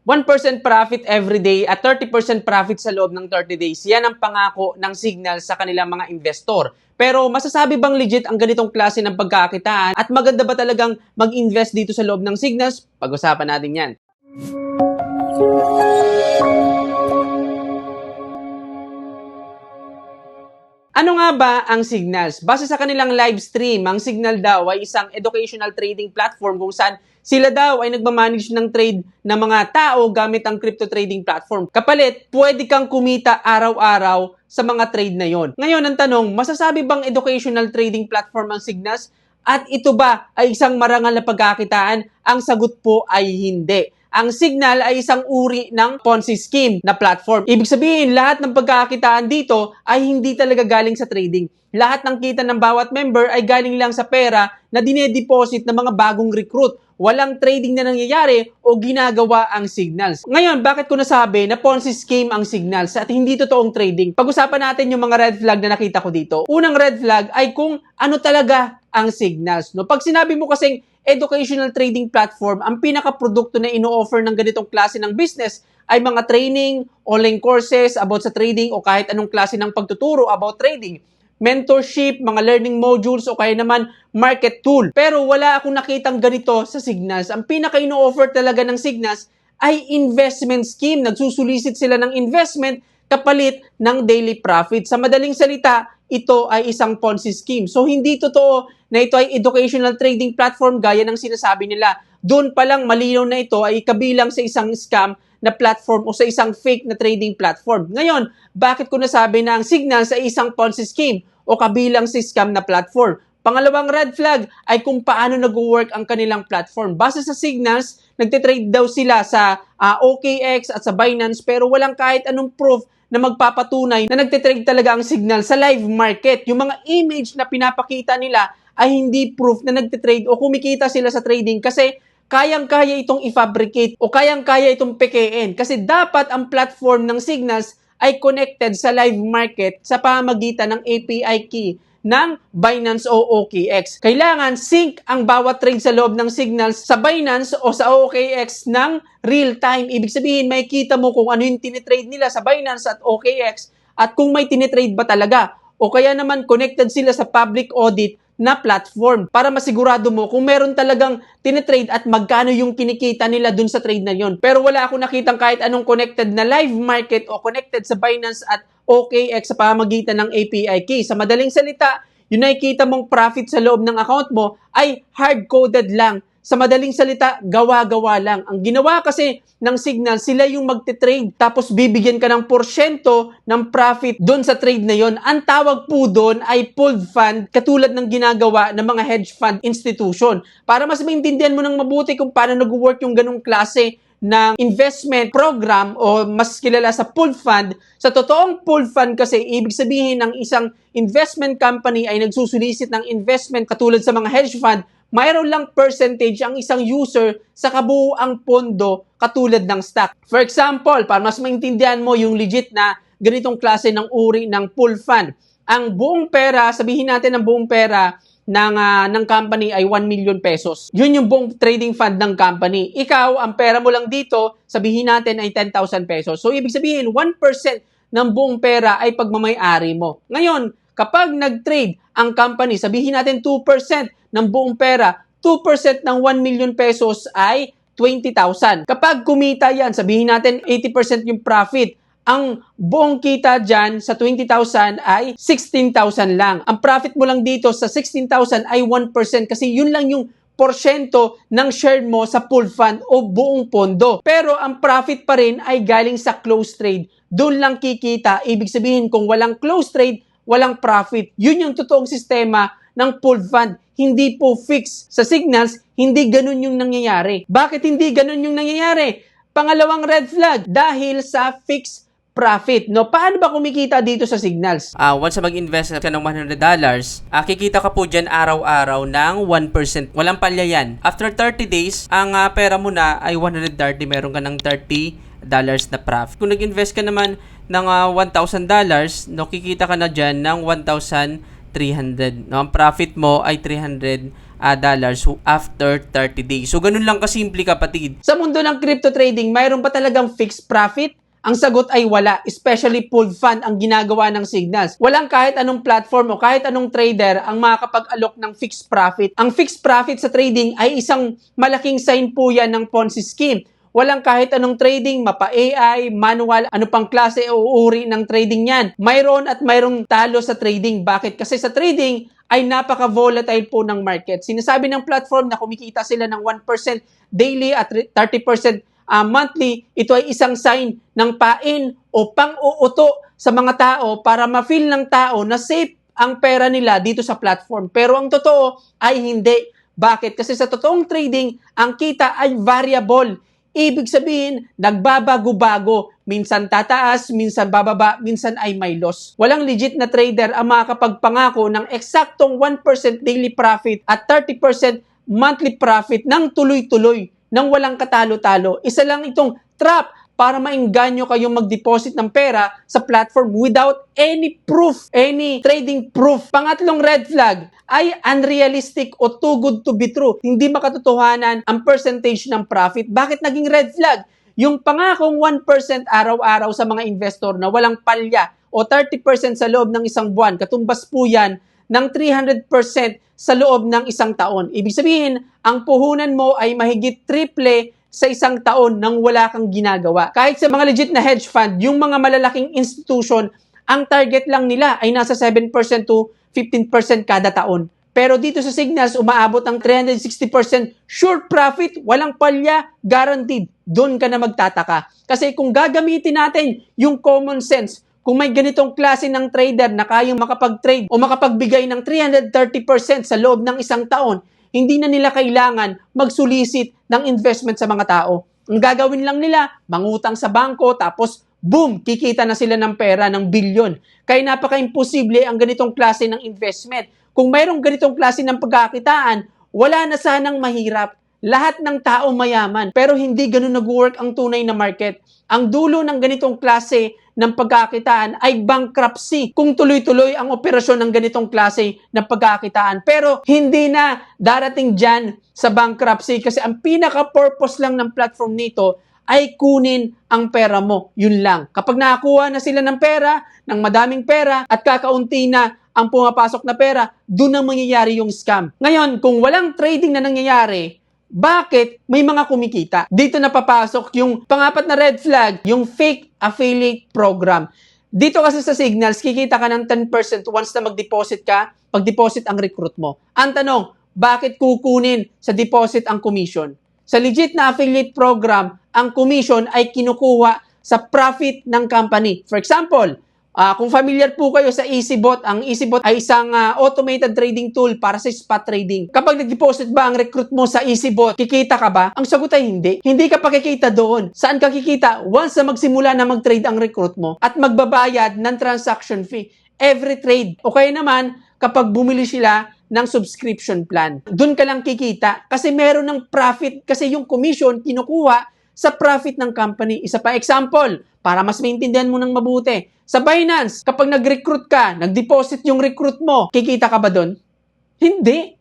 1% profit every day at 30% profit sa loob ng 30 days. Yan ang pangako ng Signal sa kanilang mga investor. Pero masasabi bang legit ang ganitong klase ng pagkakitaan at maganda ba talagang mag-invest dito sa loob ng Signals? Pag-usapan natin yan. Ano nga ba ang Signals? Base sa kanilang live stream, ang Signal daw ay isang educational trading platform kung saan sila daw ay nagmamanage ng trade ng mga tao gamit ang crypto trading platform. Kapalit, pwede kang kumita araw-araw sa mga trade na yon. Ngayon, ang tanong, masasabi bang educational trading platform ang Signals? At ito ba ay isang marangal na pagkakitaan? Ang sagot po ay hindi. Ang Signal ay isang uri ng Ponzi scheme na platform. Ibig sabihin, lahat ng pagkakakitaan dito ay hindi talaga galing sa trading. Lahat ng kita ng bawat member ay galing lang sa pera na dinedeposit ng mga bagong recruit. Walang trading na nangyayari o ginagawa ang Signals. Ngayon, bakit ko nasabi na Ponzi scheme ang Signals at hindi totoong trading? Pag-usapan natin yung mga red flag na nakita ko dito. Unang red flag ay kung ano talaga ang Signals. No? Pag sinabi mo kasing educational trading platform, ang pinaka-produkto na ino-offer ng ganitong klase ng business ay mga training, online courses about sa trading o kahit anong klase ng pagtuturo about trading, mentorship, mga learning modules o kaya naman market tool. Pero wala akong nakitang ganito sa Signals. Ang pinaka-ino-offer talaga ng Signals ay investment scheme. Nagsusulisit sila ng investment kapalit ng daily profit. Sa madaling salita, ito ay isang Ponzi scheme. So, hindi totoo na ito ay educational trading platform gaya ng sinasabi nila. Doon pa lang malinaw na ito ay kabilang sa isang scam na platform o sa isang fake na trading platform. Ngayon, bakit ko nasabi na ang Signals ay isang Ponzi scheme o kabilang sa scam na platform? Pangalawang red flag ay kung paano nag-work ang kanilang platform. Base sa Signals, nagtitrade daw sila sa OKX at sa Binance pero walang kahit anong proof na magpapatunay na nagtitrade talaga ang Signal sa live market. Yung mga image na pinapakita nila ay hindi proof na nagtitrade o kumikita sila sa trading kasi kayang-kaya itong i-fabricate o kayang-kaya itong pekein. Kasi dapat ang platform ng Signals ay connected sa live market sa pamamagitan ng API key ng Binance o OKX. Kailangan sync ang bawat trade sa loob ng Signals sa Binance o sa OKX ng real time. Ibig sabihin, makikita mo kung ano yung tinitrade nila sa Binance at OKX at kung may tinitrade ba talaga. O kaya naman connected sila sa public audit na platform para masigurado mo kung meron talagang tinitrade at magkano yung kinikita nila dun sa trade na yon. Pero wala akong nakitang kahit anong connected na live market o connected sa Binance at OKX sa pamamagitan ng API key. Sa madaling salita, yung nakikita mong profit sa loob ng account mo ay hard-coded lang. Sa madaling salita, gawa-gawa lang. Ang ginawa kasi ng Signal, sila yung magte-trade tapos bibigyan ka ng porsyento ng profit doon sa trade na yon. Ang tawag po doon ay pooled fund katulad ng ginagawa ng mga hedge fund institution. Para mas maintindihan mo ng mabuti kung paano nag-work yung ganung klase ng investment program o mas kilala sa pooled fund. Sa totoong pooled fund kasi, ibig sabihin ng isang investment company ay nagsusulisit ng investment katulad sa mga hedge fund, mayroon lang percentage ang isang user sa kabuuang pondo katulad ng stock. For example, para mas maintindihan mo yung legit na ganitong klase ng uri ng pooled fund, ang buong pera, sabihin natin ang buong pera ng company ay 1 million pesos. Yun yung buong trading fund ng company. Ikaw, ang pera mo lang dito, sabihin natin ay 10,000 pesos. So, ibig sabihin, 1% ng buong pera ay pagmamay-ari mo. Ngayon, kapag nag-trade ang company, sabihin natin 2% ng buong pera, 2% ng 1 million pesos ay 20,000. Kapag kumita yan, sabihin natin 80% yung profit, ang buong kita dyan sa 20,000 ay 16,000 lang. Ang profit mo lang dito sa 16,000 ay 1% kasi yun lang yung porsyento ng share mo sa pooled fund o buong pondo. Pero ang profit pa rin ay galing sa close trade. Doon lang kikita. Ibig sabihin kung walang close trade, walang profit. Yun yung totoong sistema ng pooled fund. Hindi po fix. Sa Signals, hindi ganun yung nangyayari. Bakit hindi ganun yung nangyayari? Pangalawang red flag, dahil sa fixed profit. No, paano ba kumikita dito sa Signals? Once mag-invest ka ng $100, kikita ka po dyan araw-araw ng 1%. Walang palya yan. After 30 days, ang pera mo na ay 130. Meron ka ng $30 na profit. Kung nag-invest ka naman ng $1,000, no, kikita ka na dyan ng 1,300. No, ang profit mo ay 300 dollars after 30 days. So, ganun lang kasimple, kapatid. Sa mundo ng crypto trading, mayroon ba talagang fixed profit? Ang sagot ay wala, especially pooled fund ang ginagawa ng Signals. Walang kahit anong platform o kahit anong trader ang makakapag-alok ng fixed profit. Ang fixed profit sa trading ay isang malaking sign po yan ng Ponzi scheme. Walang kahit anong trading, mapa-AI, manual, ano pang klase o uri ng trading yan. Mayroon at mayroong talo sa trading. Bakit? Kasi sa trading ay napaka-volatile po ng market. Sinasabi ng platform na kumikita sila ng 1% daily at 30% monthly, ito ay isang sign ng pain o pang-uuto sa mga tao para ma-feel ng tao na safe ang pera nila dito sa platform. Pero ang totoo ay hindi. Bakit? Kasi sa totoong trading, ang kita ay variable. Ibig sabihin, nagbabago-bago. Minsan tataas, minsan bababa, minsan ay may loss. Walang legit na trader ang makakapagpangako ng eksaktong 1% daily profit at 30% monthly profit ng tuloy-tuloy, nang walang katalo-talo. Isa lang itong trap para maengganyo kayong mag-deposit ng pera sa platform without any proof, any trading proof. Pangatlong red flag ay unrealistic o too good to be true. Hindi makatotohanan ang percentage ng profit. Bakit naging red flag? Yung pangakong 1% araw-araw sa mga investor na walang palya o 30% sa loob ng isang buwan, katumbas po yan ng 300% sa loob ng isang taon. Ibig sabihin, ang puhunan mo ay mahigit triple sa isang taon nang wala kang ginagawa. Kahit sa mga legit na hedge fund, yung mga malalaking institution, ang target lang nila ay nasa 7% to 15% kada taon. Pero dito sa Signals, umaabot ang 360% sure profit, walang palya, guaranteed. Doon ka na magtataka. Kasi kung gagamitin natin yung common sense, kung may ganitong klase ng trader na kayang makapag-trade o makapagbigay ng 330% sa loob ng isang taon, hindi na nila kailangan magsulisit ng investment sa mga tao. Ang gagawin lang nila, mangutang sa bangko, tapos boom, kikita na sila ng pera ng bilyon. Kaya napaka-imposible ang ganitong klase ng investment. Kung mayroong ganitong klase ng pagkakitaan, wala na sanang mahirap. Lahat ng tao mayaman. Pero hindi ganun nag-work ang tunay na market. Ang dulo ng ganitong klase ng pagkakitaan ay bankruptcy kung tuloy-tuloy ang operasyon ng ganitong klase ng pagkakitaan. Pero hindi na darating dyan sa bankruptcy kasi ang pinaka-purpose lang ng platform nito ay kunin ang pera mo. Yun lang. Kapag nakakuha na sila ng pera, ng madaming pera, at kakaunti na ang pumapasok na pera, doon ang mangyayari yung scam. Ngayon, kung walang trading na nangyayari, bakit may mga kumikita? Dito na papasok yung pangapat na red flag, yung fake affiliate program. Dito kasi sa Signals, kikita ka ng 10% once na mag-deposit ka, pag-deposit ang recruit mo. Ang tanong, bakit kukunin sa deposit ang commission? Sa legit na affiliate program, ang commission ay kinukuha sa profit ng company. For example, kung familiar po kayo sa EasyBot, ang EasyBot ay isang automated trading tool para sa spot trading. Kapag nag-deposit ba ang recruit mo sa EasyBot, kikita ka ba? Ang sagot ay hindi. Hindi ka pa kikita doon. Saan ka kikita? Once na magsimula na mag-trade ang recruit mo at magbabayad ng transaction fee every trade. O kaya naman, kapag bumili sila ng subscription plan. Doon ka lang kikita kasi meron ng profit kasi yung commission kinukuha sa profit ng company. Isa pa example, para mas maintindihan mo ng mabuti. Sa Binance, kapag nag-recruit ka, nag-deposit yung recruit mo, kikita ka ba doon? Hindi.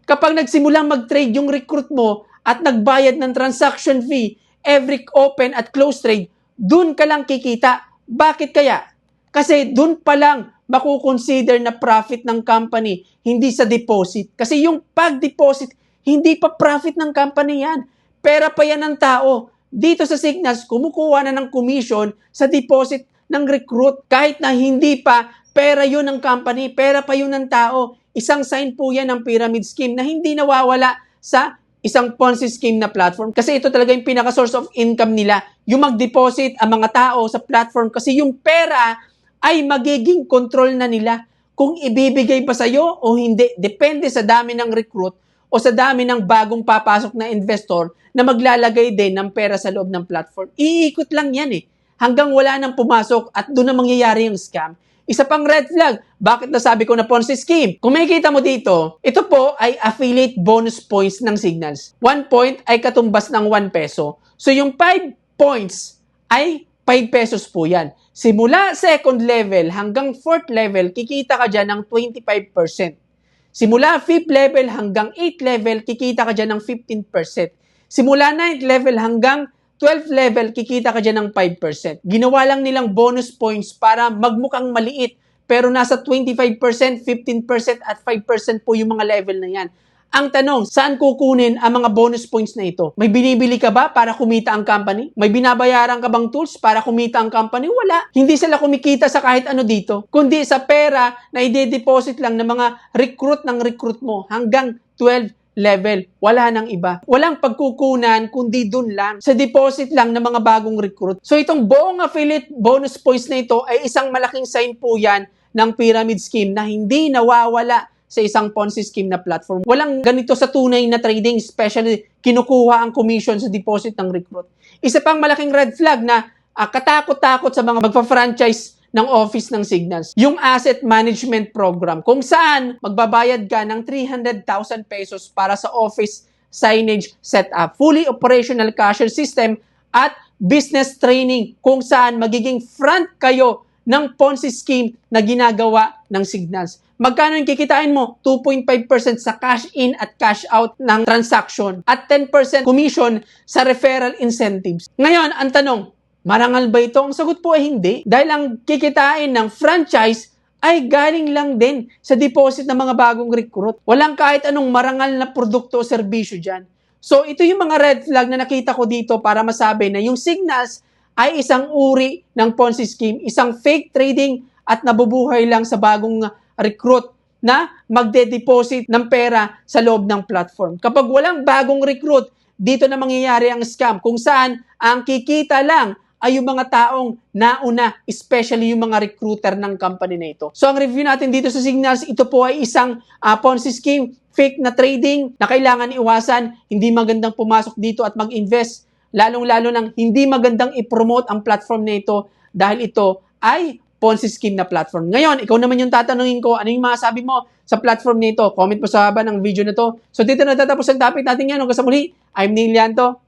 Kapag nagsimulang mag-trade yung recruit mo at nagbayad ng transaction fee every open at close trade, doon ka lang kikita. Bakit kaya? Kasi doon pa lang makukonsider na profit ng company, hindi sa deposit. Kasi yung pag-deposit, hindi pa profit ng company yan. Pera pa yan ng tao. Dito sa Signals, kumukuha na ng commission sa deposit ng recruit. Kahit na hindi pa pera yun ng company, pera pa yun ng tao. Isang sign po yan ng pyramid scheme na hindi nawawala sa isang Ponzi scheme na platform. Kasi ito talaga yung pinaka-source of income nila. Yung mag-deposit ang mga tao sa platform kasi yung pera ay magiging control na nila kung ibibigay ba sa'yo o hindi. Depende sa dami ng recruit o sa dami ng bagong papasok na investor na maglalagay din ng pera sa loob ng platform. Iikot lang yan hanggang wala nang pumasok at doon na mangyayari yung scam. Isa pang red flag, bakit nasabi ko na Ponzi scheme? Kung makikita mo dito, ito po ay affiliate bonus points ng Signals. 1 point ay katumbas ng 1 peso. So yung 5 points ay 5 pesos po yan. Simula second level hanggang fourth level, kikita ka dyan ng 25%. Simula 5th level hanggang 8th level, kikita ka dyan ng 15%. Simula 9th level hanggang 12th level, kikita ka dyan ng 5%. Ginawa lang nilang bonus points para magmukhang maliit, pero nasa 25%, 15% at 5% po yung mga level na yan. Ang tanong, saan kukunin ang mga bonus points na ito? May binibili ka ba para kumita ang company? May binabayaran ka bang tools para kumita ang company? Wala. Hindi sila kumikita sa kahit ano dito, kundi sa pera na ide-deposit lang ng mga recruit mo hanggang 12 level. Wala nang iba. Walang pagkukunan kundi dun lang. Sa deposit lang ng mga bagong recruit. So itong buong affiliate bonus points na ito ay isang malaking sign po yan ng pyramid scheme na hindi nawawala sa isang Ponzi scheme na platform. Walang ganito sa tunay na trading, especially kinukuha ang commission sa deposit ng recruit. Isa pang malaking red flag na katakot-takot sa mga magpa-franchise ng office ng Signals, yung asset management program, kung saan magbabayad ka ng 300,000 pesos para sa office signage setup, fully operational cashier system, at business training, kung saan magiging front kayo ng Ponzi scheme na ginagawa ng Signals. Magkano yung kikitain mo? 2.5% sa cash in at cash out ng transaction at 10% commission sa referral incentives. Ngayon, ang tanong, marangal ba ito? Ang sagot po ay hindi. Dahil ang kikitain ng franchise ay galing lang din sa deposit ng mga bagong recruit. Walang kahit anong marangal na produkto o serbisyo dyan. So, ito yung mga red flag na nakita ko dito para masabi na yung Signals ay isang uri ng Ponzi scheme, isang fake trading at nabubuhay lang sa bagong recruit na magde-deposit ng pera sa loob ng platform. Kapag walang bagong recruit, dito na mangyayari ang scam kung saan ang kikita lang ay yung mga taong nauna, especially yung mga recruiter ng company na ito. So ang review natin dito sa Signals, ito po ay isang Ponzi scheme, fake na trading na kailangan iwasan. Hindi magandang pumasok dito at mag-invest. Lalong-lalo nang hindi magandang i-promote ang platform na ito dahil ito ay Ponzi scheme na platform. Ngayon, ikaw naman yung tatanungin ko, ano yung masasabi mo sa platform nito? Comment mo sa haba ng video na to. So dito na tatapos ang topic natin yan. Hanggang sa muli, I'm Neil Llanto.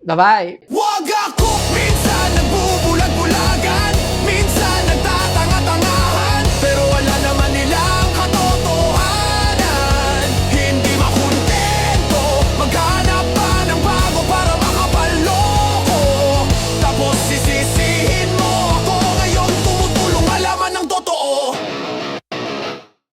Bye-bye!